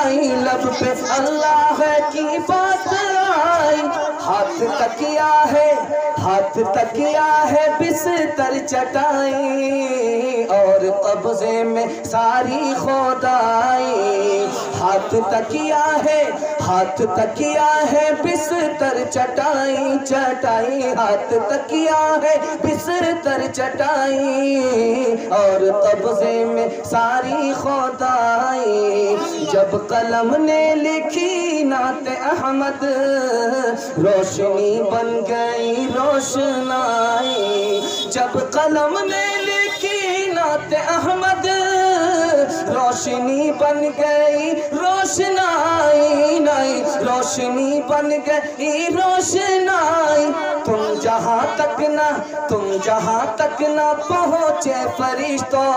आई, लब पे अल्लाह की बात आई। हाथ तकिया है, हाथ तकिया है, बिस्तर चटाई और कब्जे में सारी खुदाई। हाथ तकिया है, हाथ तकिया है, बिस्तर चटाई चटाई। हाथ तकिया है, बिस्तर चटाई और कब्जे में सारी खुदाई। जब कलम ने लिखी नाते अहमद, रोशनी बन गई रोशनाई। जब कलम ने लिखी नाते अहमद, रोशनी बन गई रोशनाई। नहीं, रोशनी बन गई रोशनाई। तुम जहाँ तक ना, तुम जहाँ तक ना पहुँचे फरिश्तों,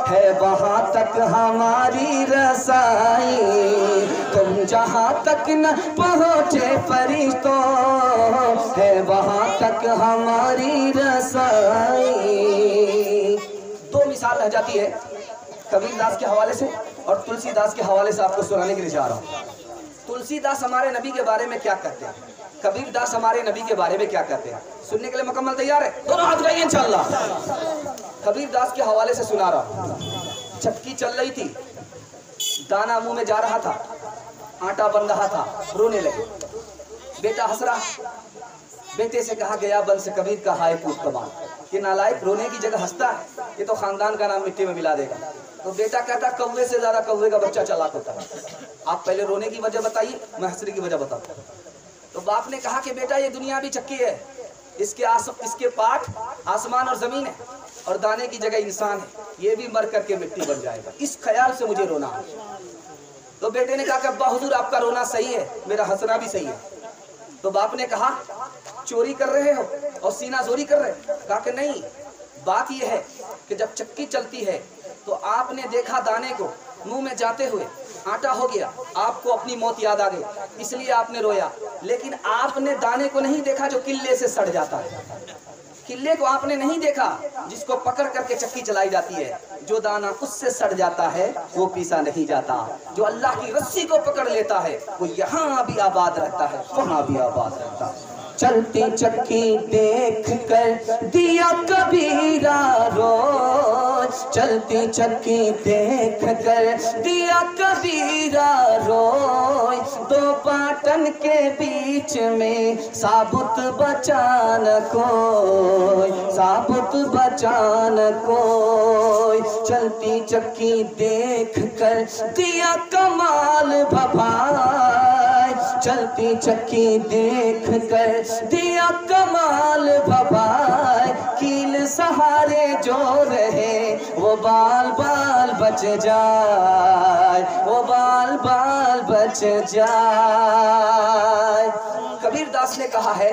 है वहाँ तक हमारी रसाई। तुम जहाँ तक न पहुँचे फरिश्तों, है वहाँ तक हमारी रसाई। दो मिसाल रह जाती है कबीरदास के हवाले से और तुलसीदास के हवाले से आपको सुनाने के लिए जा रहा हूँ। तुलसीदास हमारे नबी के बारे में क्या कहते हैं, कबीरदास हमारे नबी के बारे में क्या कहते हैं, सुनने के लिए मुकम्मल तैयार है? दोनों हाथ उठाइए इंशाअल्लाह। कबीरदास के हवाले से सुना रहा हूँ। चक्की चल रही थी, दाना मुंह में जा रहा था, आटा बन रहा था, रोने लगे। बेटा हंस रहा, बेटे से कहा गया बन से कबीर का हाय पूत कमाल। ये नालायक रोने की जगह हंसता है, ये तो खानदान का नाम मिट्टी में मिला देगा। तो बेटा कहता कौवे से ज्यादा कौवे का बच्चा चालाक होता है। आप पहले रोने की वजह बताइए, मैं हंसने की वजह बताता हूँ। तो बाप ने कहा कि बेटा ये दुनिया भी चक्की है, इसके पाठ आसमान और जमीन है और दाने की जगह इंसान है, ये भी मर करके मिट्टी बन जाएगा। इस ख्याल से मुझे रोना है। तो बेटे ने कहा कि अब्बा हुजूर आपका रोना सही है, मेरा हंसना भी सही है। तो बाप ने कहा चोरी कर रहे हो और सीना जोरी कर रहे हो? कहा कि नहीं, बात यह है कि जब चक्की चलती है तो आपने देखा दाने को मुंह में जाते हुए, आटा हो गया, आपको अपनी मौत याद आ गई, इसलिए आपने रोया। लेकिन आपने दाने को नहीं देखा जो किल्ले से सड़ जाता है। किल्ले को आपने नहीं देखा जिसको पकड़ करके चक्की चलाई जाती है। जो दाना उससे सड़ जाता है वो पीसा नहीं जाता। जो अल्लाह की रस्सी को पकड़ लेता है वो यहाँ भी आबाद रहता है, वहाँ भी आबाद रहता है। चलती चक्की देख कर दिया कबीरा रोज, चलती चक्की देख कर दिया कबीरा रोज। दो पाटन के बीच में साबुत बचान कोई, साबुत बचान कोई। चलती चक्की देख कर दिया कमाल भभाई, चलती चक्की देख कर दिया कमाल भभाई। कील सहारे जो रहे वो बाल बाल बच जाए, वो बाल बाल बच जाए। कबीरदास ने कहा है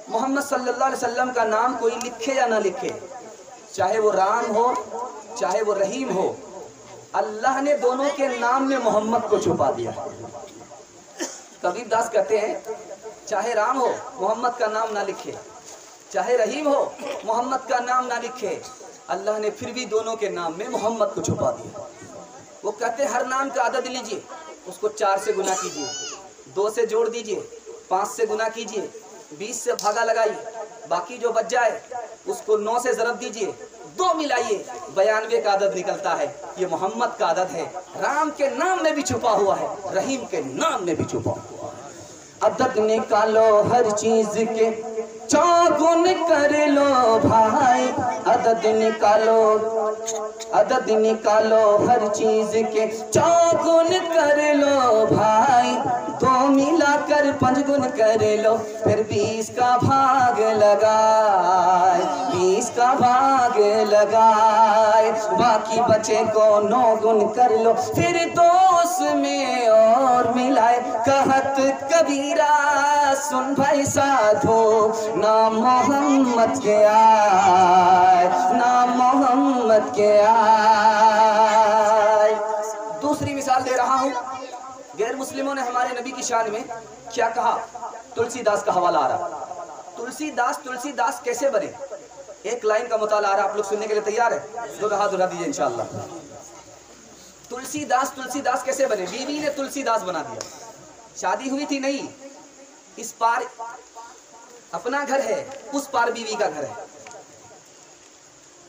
मोहम्मद सल्लल्लाहु अलैहि वसल्लम का नाम कोई लिखे या ना लिखे, चाहे वो राम हो चाहे वो रहीम हो, अल्लाह ने दोनों के नाम में मोहम्मद को छुपा दिया। कबीरदास कहते हैं चाहे राम हो मोहम्मद का नाम ना लिखे, चाहे रहीम हो मोहम्मद का नाम ना लिखे, अल्लाह ने फिर भी दोनों के नाम में मोहम्मद को छुपा दिया। वो कहते हर नाम का अदद लीजिए, उसको 4 से गुना कीजिए, 2 से जोड़ दीजिए, 5 से गुना कीजिए, 20 से भागा लगाइए, बाकी जो बच जाए उसको 9 से ज़रब दीजिए, 2 मिलाइए, 92 का अदद निकलता है। ये मोहम्मद का अदद है। राम के नाम में भी छुपा हुआ है, रहीम के नाम में भी छुपा हुआ है। अदद निकालो हर चीज के, चौगुन कर लो भाई। अदद निकालो, अदद निकालो हर चीज के, चौगुन कर लो भाई। 2 मिलाकर 5 गुण कर लो, फिर 20 का भाग लगाए, 20 का भाग लगाए। बाकी बचे को 9 गुण कर लो, फिर 2 में और मिलाए। कहत कबीरा सुन भाई साधो, नाम मोहम्मद के आए, नाम मोहम्मद के आए। दूसरी मिसाल दे रहा हूँ। गैर मुस्लिमों ने हमारे नबी की शान में क्या कहा, तुलसीदास का हवाला आ रहा। तुलसीदास, तुलसीदास कैसे बने, एक लाइन का मुताला आ रहा, आप लोग सुनने के लिए तैयार है? 2 हाथ उठा दीजिए इंशाअल्लाह। तुलसीदास कैसे बने? बीवी ने तुलसीदास बना दिया। शादी हुई थी नहीं, इस पार अपना घर है, उस पार बीवी का घर है।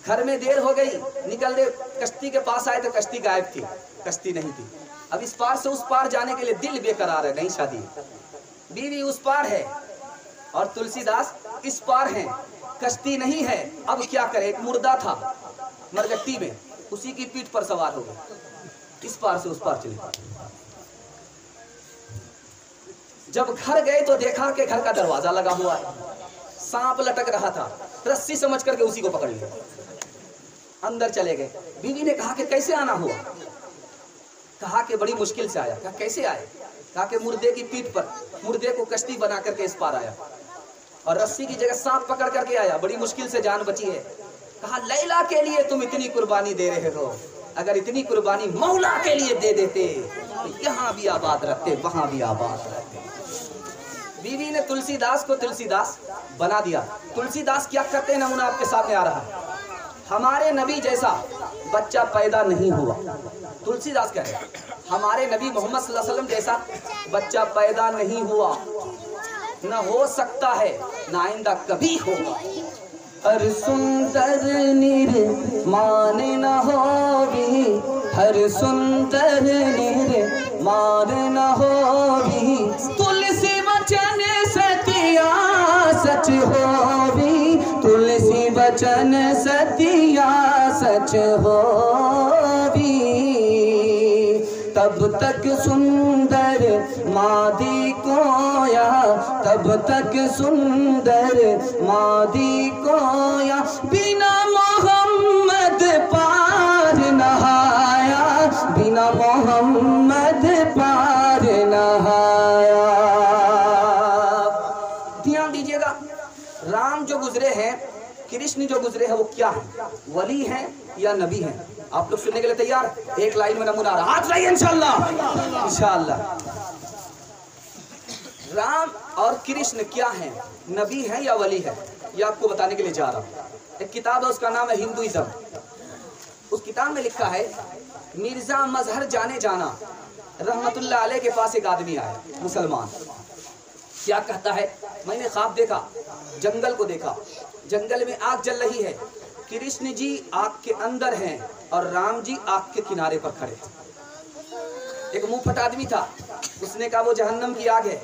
घर में देर हो गई, निकल दे कश्ती के पास आए तो कश्ती गायब थी, कश्ती नहीं थी। अब इस पार से उस पार जाने के लिए दिल बेकरार है, नहीं शादी। बीवी उस पार है और तुलसीदास इस पार है, कश्ती नहीं है। अब क्या करे? एक मुर्दा था मरगट्टी में, उसी की पीठ पर सवार हो गए, इस पार से उस पार चले। जब घर गए तो देखा कि घर का दरवाजा लगा हुआ है, सांप लटक रहा था, रस्सी समझ करके उसी को पकड़ लिया, अंदर चले गए। बीवी ने कहा कि कैसे आना हुआ? कहा कि बड़ी मुश्किल से आया। कहा कैसे आए? कहा कि मुर्दे की पीठ पर, मुर्दे को कश्ती बना करके इस पार आया और रस्सी की जगह सांप पकड़ करके आया, बड़ी मुश्किल से जान बची है। कहा लैला के लिए तुम इतनी कुर्बानी दे रहे हो, अगर इतनी कुर्बानी मौला के लिए दे देते तो यहाँ भी आबाद रखते, वहां भी आबाद रहते। बीवी ने तुलसीदास को तुलसीदास बना दिया। तुलसीदास क्या करते हैं, नमूना आपके सामने आ रहा है। हमारे नबी जैसा बच्चा पैदा नहीं हुआ। तुलसीदास कह रहे हैं हमारे नबी मोहम्मद सल्लल्लाहु अलैहि वसल्लम जैसा बच्चा पैदा नहीं हुआ, न हो सकता है, न आइंदा कभी होगा। हर सुंदर निर्माण न होगी, हर सुंदर निर्माण न होगी, तुलसी वचन सतिया सच होगी, तुलसी वचन सतिया सच होगी। तब तक सुंदर मादी कोया, तब तक सुंदर मादी कोया, बिना मोहम्मद पार नहाया, बिना मोहम्मद पार नहाया। ध्यान दीजिएगा, राम जो गुजरे हैं, कृष्ण जो गुजरे हैं, वो क्या है? वली हैं या नबी हैं? आप लोग सुनने के लिए तैयार? एक लाइन में नमूना आ रहा, हाथ लाइए इंशाअल्लाह। इंशाअल्लाह राम और कृष्ण क्या हैं, नबी हैं या वली है, ये आपको बताने के लिए जा रहा हूँ। एक किताब है, उसका नाम है हिंदुइज्म। उस किताब में लिखा है, मिर्जा मजहर जाने जाना रहमतुल्लाह अलैह के पास एक आदमी आया, मुसलमान। क्या कहता है? मैंने ख्वाब देखा, जंगल को देखा, जंगल में आग जल रही है, कृष्ण जी आग के अंदर हैं और राम जी आग के किनारे पर खड़े। एक मुंह फट आदमी था, उसने कहा वो जहन्नम की आग है,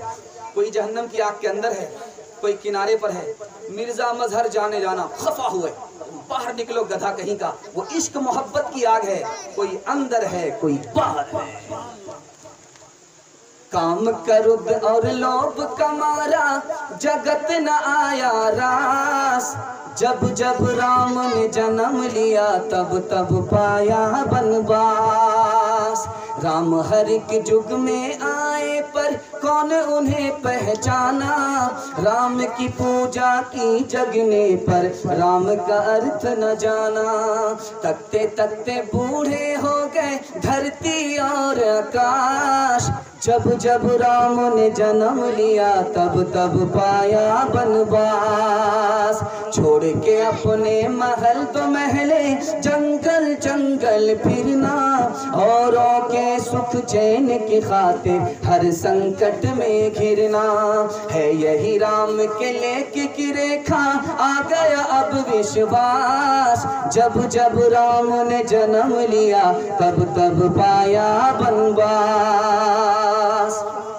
कोई जहन्नम की आग के अंदर है, कोई किनारे पर है। मिर्जा मजहर जाने जाना खफा हुए, बाहर निकलो गधा कहीं का, वो इश्क मोहब्बत की आग है, कोई अंदर है कोई बाहर है। काम करुग और लोभ कमारा जगत न आया रास, जब जब राम ने जन्म लिया तब तब पाया बनवास। राम हर एक युग में आए पर कौन उन्हें पहचाना, राम की पूजा की जगने पर राम का अर्थ न जाना। तकते तकते बूढ़े हो गए धरती और आकाश, जब जब राम ने जन्म लिया तब तब पाया बनवास। छोड़ के अपने महल तो महले जंगल जंगल फिरना, औरों के सुख चैन की खातिर हर संकट में घिरना। है यही राम के लेके की रेखा, आ गया अब विश्वास, जब जब राम ने जन्म लिया तब तब पाया बनवास।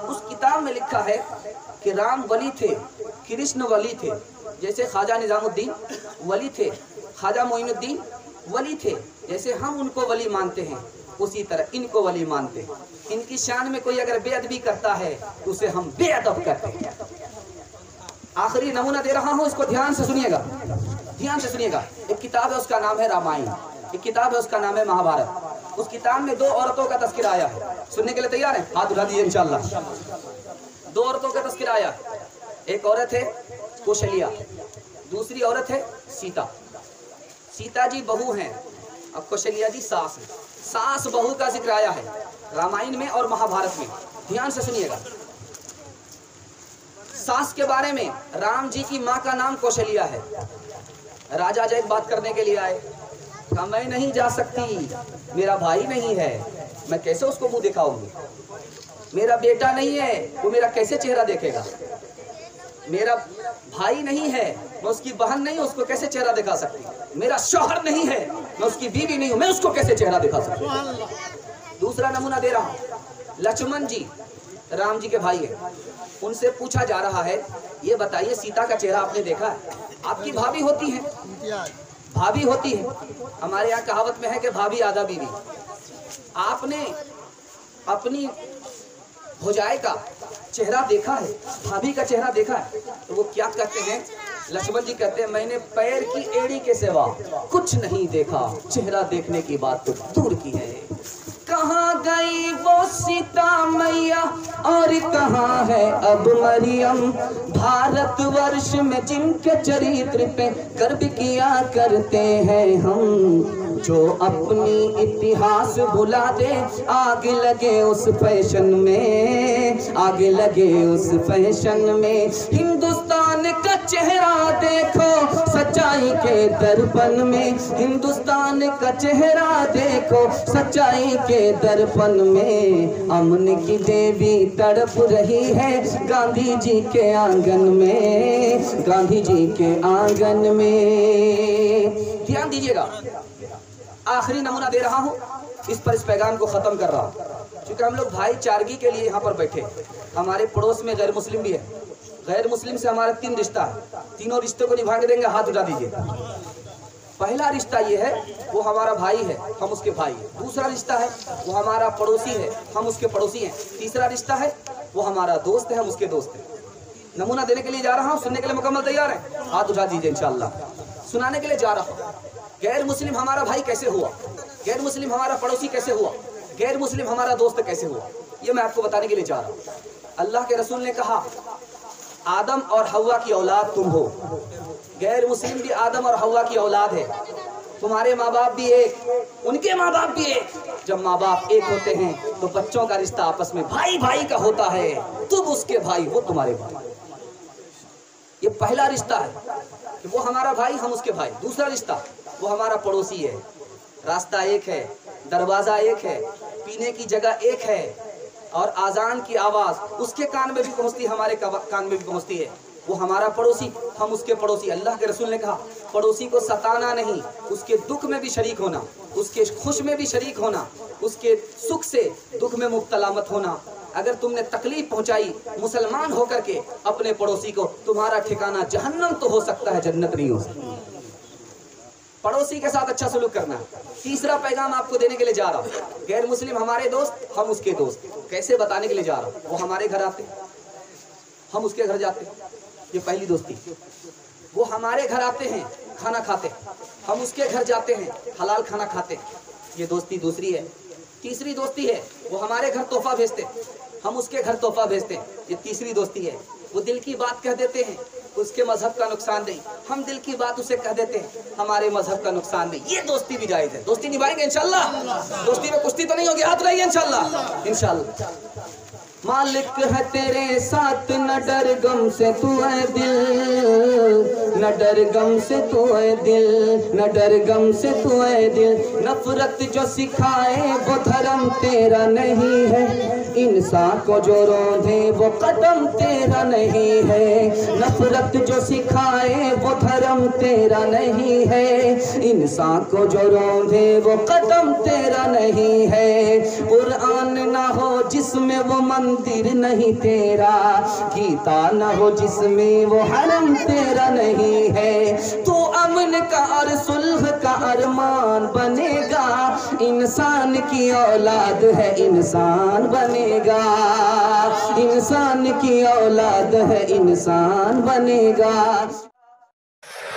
उस किताब में लिखा है कि राम वली थे, कृष्ण वली थे। जैसे ख्वाजा निजामुद्दीन वली थे, ख्वाजा मोइनुद्दीन वली थे, जैसे हम उनको वली मानते हैं उसी तरह इनको वली मानते हैं। इनकी शान में कोई अगर बेअदबी करता है तो उसे हम बेअदब कहते हैं। आखिरी नमूना दे रहा हूँ, इसको ध्यान से सुनिएगा, ध्यान से सुनिएगा। एक किताब है, उसका नाम है रामायण, एक किताब है, उसका नाम है महाभारत। उस किताब में 2 औरतों का तस्करा आया है। सुनने के लिए तैयार है? हाथ उठा दीजिए इंशाअल्लाह। 2 औरतों का तस्करा आया है। एक औरत है कौशल्या, दूसरी औरत है सीता। सीता जी बहू हैं और कौशल्या जी सास हैं। सास बहू का जिक्र आया है रामायण में और महाभारत में। ध्यान से सुनिएगा। सास के बारे में, राम जी की माँ का नाम कौशल्या है। राजा जब बात करने के लिए आए, कहा मैं नहीं जा सकती, मेरा भाई नहीं है, मैं कैसे उसको मुंह दिखाऊंगी? मेरा बेटा नहीं है, वो मेरा कैसे चेहरा देखेगा? मेरा भाई नहीं है, मैं उसकी बहन नहीं हूँ, उसको कैसे चेहरा दिखा सकती? मेरा शौहर नहीं है, मैं उसकी बीवी नहीं हूँ, मैं उसको कैसे चेहरा दिखा सकती? दूसरा नमूना दे रहा हूँ, लक्ष्मण जी राम जी के भाई है, उनसे पूछा जा रहा है, ये बताइए सीता का चेहरा आपने देखा है? आपकी भाभी होती है, भाभी होती है, हमारे यहाँ कहावत में है कि भाभी आधा बीवी। आपने अपनी भौजाई का चेहरा देखा है, भाभी का चेहरा देखा है? तो वो क्या कहते हैं, लक्ष्मण जी कहते हैं, मैंने पैर की एड़ी के सिवा कुछ नहीं देखा, चेहरा देखने की बात तो दूर की है। कहाँ गई वो सीता मैया और कहाँ है अब मरियम, भारतवर्ष में जिनके चरित्र पे गर्व किया करते हैं हम, जो अपनी इतिहास भुला दे, आग लगे उस फैशन में, आग लगे उस फैशन में। हिंदुस्तान का चेहरा देखो सच्चाई के दर्पण में, हिंदुस्तान का चेहरा देखो सच्चाई के दर्पण में। अमन की देवी तड़प रही है गांधी जी के आंगन में, गांधी जी के आंगन में। ध्यान दीजिएगा, आखिरी नमूना दे रहा हूँ, इस पर इस पैगाम को ख़त्म कर रहा हूँ, क्योंकि हम लोग भाईचारगी के लिए यहाँ पर बैठे। हमारे पड़ोस में गैर मुस्लिम भी है, गैर मुस्लिम से हमारा 3 रिश्ता है, तीनों रिश्तों को निभा के देंगे, हाथ उठा दीजिए। पहला रिश्ता ये है, वो हमारा भाई है, हम उसके भाई हैं। दूसरा रिश्ता है, वो हमारा पड़ोसी है, हम उसके पड़ोसी हैं। तीसरा रिश्ता है, वो हमारा दोस्त है, हम उसके दोस्त हैं। नमूना देने के लिए जा रहा हूँ, सुनने के लिए मुकम्मल तैयार हैं? हाथ उठा दीजिए इंशाअल्लाह। सुनाने के लिए जा रहा हूँ, गैर मुस्लिम हमारा भाई कैसे हुआ, गैर मुस्लिम हमारा पड़ोसी कैसे हुआ, गैर मुस्लिम हमारा दोस्त कैसे हुआ, ये मैं आपको बताने के लिए जा रहा हूँ। अल्लाह के रसूल ने कहा, आदम और हव्वा की औलाद तुम हो। गैर मुस्लिम भी आदम और हव्वा की औलाद है। तुम्हारे माँ बाप भी एक, उनके माँ बाप भी एक। जब माँ बाप एक होते हैं तो बच्चों का रिश्ता आपस में भाई भाई का होता है। तुम उसके भाई, वो तुम्हारे भाई। ये पहला रिश्ता है कि वो हमारा भाई, हम उसके भाई। दूसरा रिश्ता, वो हमारा पड़ोसी है, रास्ता एक है, दरवाज़ा एक है, पीने की जगह एक है, और आज़ान की आवाज़ उसके कान में भी पहुँचती है, हमारे कान में भी पहुँचती है। वो हमारा पड़ोसी, हम उसके पड़ोसी। अल्लाह के रसूल ने कहा, पड़ोसी को सताना नहीं, उसके दुख में भी शरीक होना, उसके खुश में भी शरीक होना, उसके सुख से दुख में मुब्तला मत होना। अगर तुमने तकलीफ पहुंचाई मुसलमान होकर के अपने पड़ोसी को, तुम्हारा ठिकाना जहन्नम तो हो सकता है, जन्नत नहीं हो सकती। पड़ोसी के साथ अच्छा सलूक करना। तीसरा पैगाम आपको देने के लिए जा रहा हूँ, गैर मुस्लिम हमारे दोस्त, हम उसके दोस्त। कैसे बताने के लिए जा रहा हूँ, वो हमारे घर आते, हम उसके घर जाते, ये पहली दोस्ती। वो हमारे घर आते हैं, खाना खाते, हम उसके घर जाते हैं, हलाल खाना खाते, ये दोस्ती दूसरी है। तीसरी दोस्ती है, वो हमारे घर तोहफा भेजते, हम उसके घर तोहफा भेजते, ये तीसरी दोस्ती है। वो दिल की बात कह देते हैं, उसके मजहब का नुकसान नहीं, हम दिल की बात उसे कह देते हैं, हमारे मजहब का नुकसान नहीं। ये दोस्ती भी जायज़ है। दोस्ती निभाएंगे इंशाल्लाह। दोस्ती में कुश्ती तो नहीं होगी, हाथ रहिए इंशाल्लाह। इंशाल्लाह मालिक है तेरे साथ, न डर गम से तू है दिल, न डर गम से तू है दिल, न डर गम से तू है दिल। नफरत जो सिखाए वो धर्म तेरा नहीं है, इंसान को जो रोंधे वो कदम तेरा नहीं है। नफरत जो सिखाए वो धर्म तेरा नहीं है, इंसान को जो रोंधे वो कदम तेरा नहीं है। कुरान ना हो जिसमें वो मंदिर नहीं तेरा, गीता न हो जिसमें वो हरम तेरा नहीं है। तो अमन का और सुलह का अरमान बनेगा, इंसान की औलाद है इंसान बनेगा, इंसान की औलाद है इंसान बनेगा।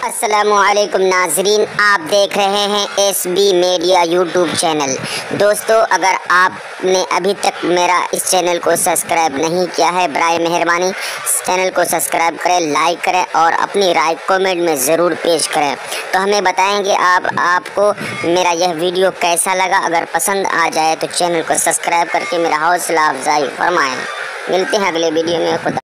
अस्सलामुअलैकुम नाजरीन, आप देख रहे हैं SB मीडिया यूट्यूब चैनल। दोस्तों, अगर आपने अभी तक मेरा इस चैनल को सब्सक्राइब नहीं किया है, बराए मेहरबानी इस चैनल को सब्सक्राइब करें, लाइक करें और अपनी राय कमेंट में ज़रूर पेश करें। तो हमें बताएंगे आपको मेरा यह वीडियो कैसा लगा। अगर पसंद आ जाए तो चैनल को सब्सक्राइब करके मेरा हौसला अफजाई फरमाएँ। मिलते हैं अगले वीडियो में। खुदा